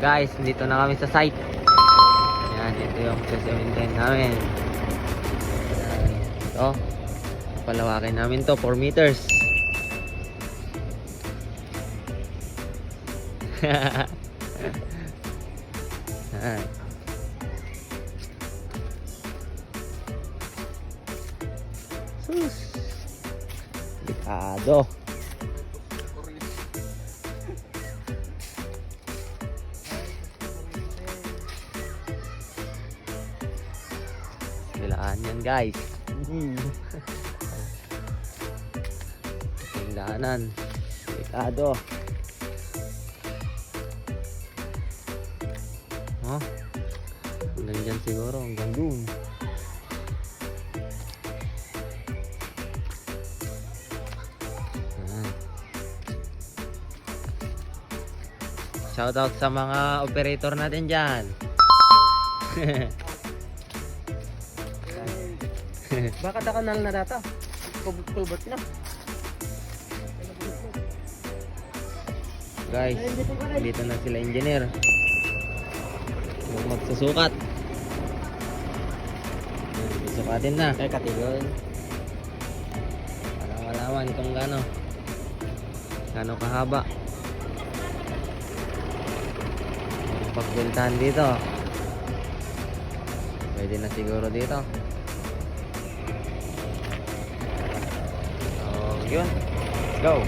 Guys, dito na kami sa site. Yan, ito yung sementin namin. Yan, ito. Palawakin namin to, 4 meters. Yan. Sus. Delikado. Kailangan yan guys. Kailangan. Delikado. Oh. Hanggang dyan siguro. Hanggang dun. Shoutout sa mga operator natin dyan. Baka kanal na data. Kubot na. Guys, dito na sila engineer. Magsusukat. Susukatin na. Ay, katigol. Para malaman kung gaano kahaba. Pagbultahan dito. Pwede na siguro dito. So, yun. Let's go.